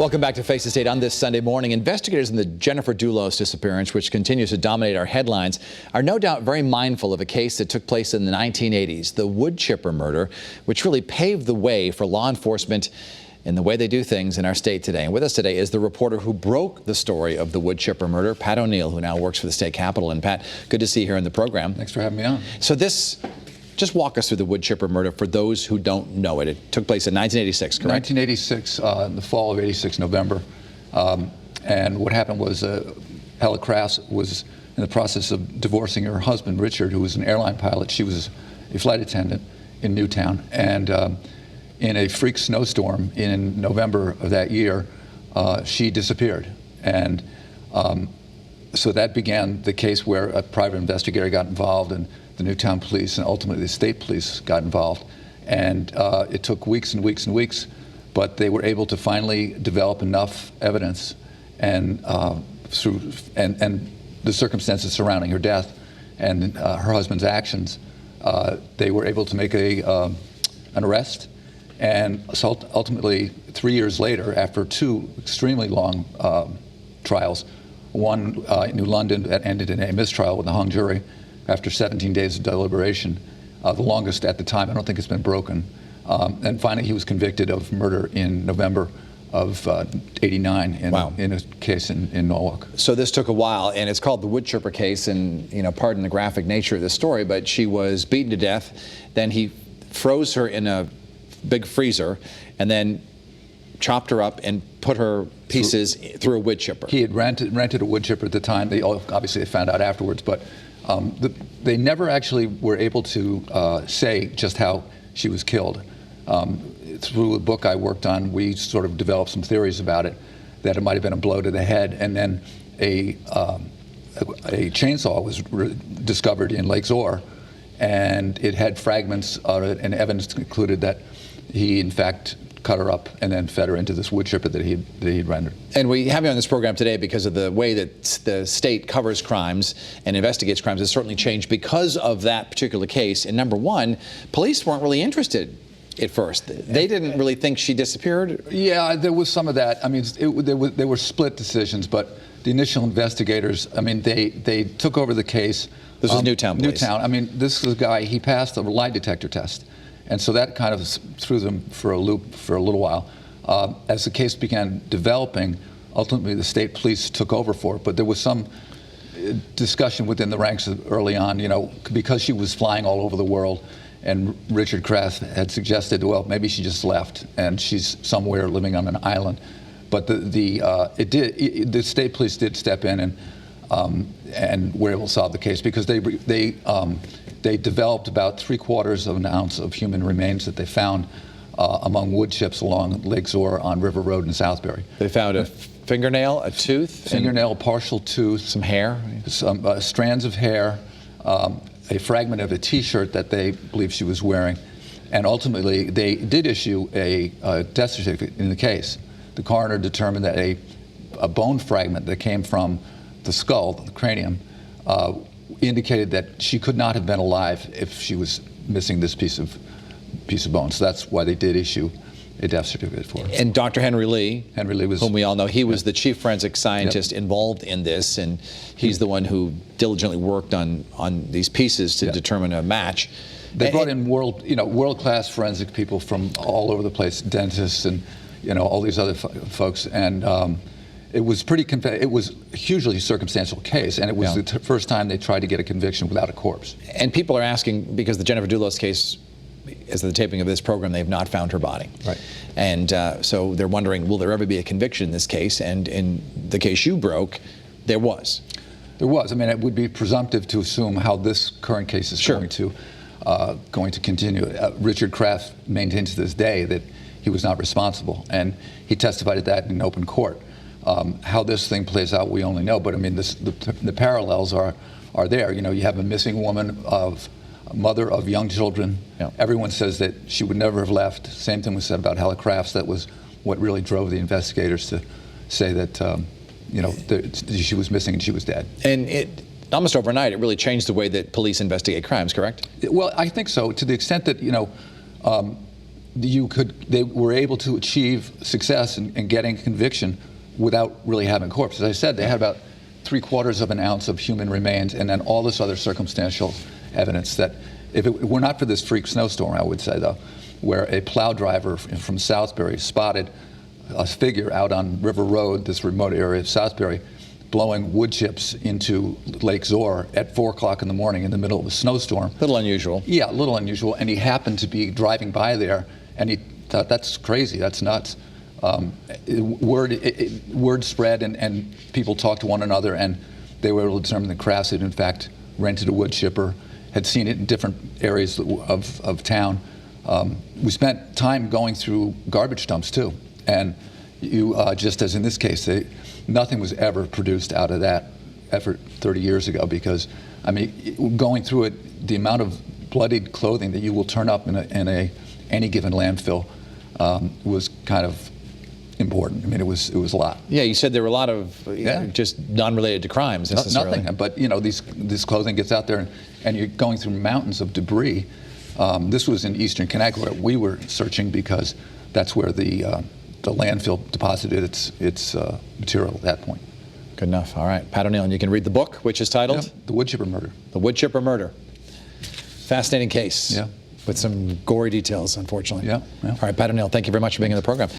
Welcome back to Face the State on this Sunday morning. Investigators in the Jennifer Dulos disappearance, which continues to dominate our headlines, are no doubt very mindful of a case that took place in the 1980s, the Woodchipper murder, which really paved the way for law enforcement in the way they do things in our state today. And with us today is the reporter who broke the story of the Woodchipper murder, Pat O'Neill, who now works for the state capitol. And Pat, good to see you here in the program. Thanks for having me on. So just walk us through the Woodchipper murder for those who don't know it. It took place in 1986, correct? 1986, in the fall of '86, November. And what happened was Hella Crass was in the process of divorcing her husband, Richard, who was an airline pilot. She was a flight attendant in Newtown. And in a freak snowstorm in November of that year, she disappeared. And so that began the case where a private investigator got involved, and the Newtown police and ultimately the state police got involved. And it took weeks and weeks and weeks, but they were able to finally develop enough evidence and and the circumstances surrounding her death and her husband's actions. They were able to make an arrest. And so ultimately, 3 years later, after two extremely long trials, one in New London that ended in a mistrial with a hung jury after 17 days of deliberation, the longest at the time. I don't think it's been broken. And finally, he was convicted of murder in November of '89 in a case in Norwalk. So this took a while, and it's called the Woodchipper case. And pardon the graphic nature of the story, but she was beaten to death. Then he froze her in a big freezer, and then chopped her up and put her pieces through a wood chipper. He had rented a wood chipper at the time. They obviously found out afterwards, but they never actually were able to say just how she was killed. Through a book I worked on, we sort of developed some theories about it, that it might have been a blow to the head, and then a chainsaw was discovered in Lake Zor, and it had fragments of it, and evidence concluded that he, in fact, cut her up and then fed her into this wood chipper that he'd rendered. And we have you on this program today because of the way that the state covers crimes and investigates crimes has certainly changed because of that particular case. And number one, police weren't really interested at first. They didn't really think she disappeared. Yeah, there was some of that. I mean, there were split decisions, but the initial investigators, I mean, they took over the case. This was Newtown police. Newtown. I mean, this was a guy, he passed a lie detector test. And so that kind of threw them for a loop for a little while. As the case began developing, ultimately the state police took over for it, but there was some discussion within the ranks early on, because she was flying all over the world, and Richard Crass had suggested, well, maybe she just left and she's somewhere living on an island. But the state police did step in and were able to solve the case because they developed about 3/4 of an ounce of human remains that they found among wood chips along Lake Zor on River Road in Southbury. They found a fingernail, a tooth? Fingernail, partial tooth. Some hair? Some strands of hair, a fragment of a T-shirt that they believe she was wearing. And ultimately, they did issue a death certificate in the case. The coroner determined that a bone fragment that came from the skull, the cranium, indicated that she could not have been alive if she was missing this piece of bone. So that's why they did issue a death certificate for her. And Dr. Henry Lee was, whom we all know, he was the chief forensic scientist involved in this, and he's the one who diligently worked on these pieces to determine a match. They brought in world-class forensic people from all over the place, dentists and all these other folks, and it was it was a hugely circumstantial case, and it was the first time they tried to get a conviction without a corpse. And people are asking, because the Jennifer Dulos case, as of the taping of this program, they've not found her body. Right. And so they're wondering, will there ever be a conviction in this case? And in the case you broke, there was. There was. I mean, it would be presumptive to assume how this current case is going to continue. Richard Crass maintains to this day that he was not responsible, and he testified at that in open court. How this thing plays out, we only know. But I mean, the parallels are there. You have a missing woman, a mother of young children. Yeah. Everyone says that she would never have left. Same thing was said about Hella Crass. That was what really drove the investigators to say that she was missing and she was dead. And almost overnight, it really changed the way that police investigate crimes, correct? Well, I think so, to the extent that they were able to achieve success in getting conviction without really having a corpse. As I said, they had about 3/4 of an ounce of human remains, and then all this other circumstantial evidence that, if it were not for this freak snowstorm, I would say, though, where a plow driver from Southbury spotted a figure out on River Road, this remote area of Southbury, blowing wood chips into Lake Zor at 4 o'clock in the morning in the middle of a snowstorm. A little unusual. Yeah, a little unusual. And he happened to be driving by there, and he thought, that's crazy, that's nuts. Word spread, and people talked to one another, and they were able to determine that Crass had, in fact, rented a wood chipper, had seen it in different areas of town. We spent time going through garbage dumps, too. And just as in this case, nothing was ever produced out of that effort 30 years ago, because, I mean, going through it, the amount of bloodied clothing that you will turn up in any given landfill was kind of important. I mean, it was a lot. Yeah, you said there were a lot of just non-related to crimes necessarily. Nothing, but this clothing gets out there, and you're going through mountains of debris. This was in eastern Connecticut where we were searching, because that's where the landfill deposited its material at that point. Good enough. All right, Pat O'Neill, and you can read the book, which is titled? The Woodchipper Murder. The Woodchipper Murder. Fascinating case. Yeah. With some gory details, unfortunately. Yeah. All right, Pat O'Neill, thank you very much for being in the program.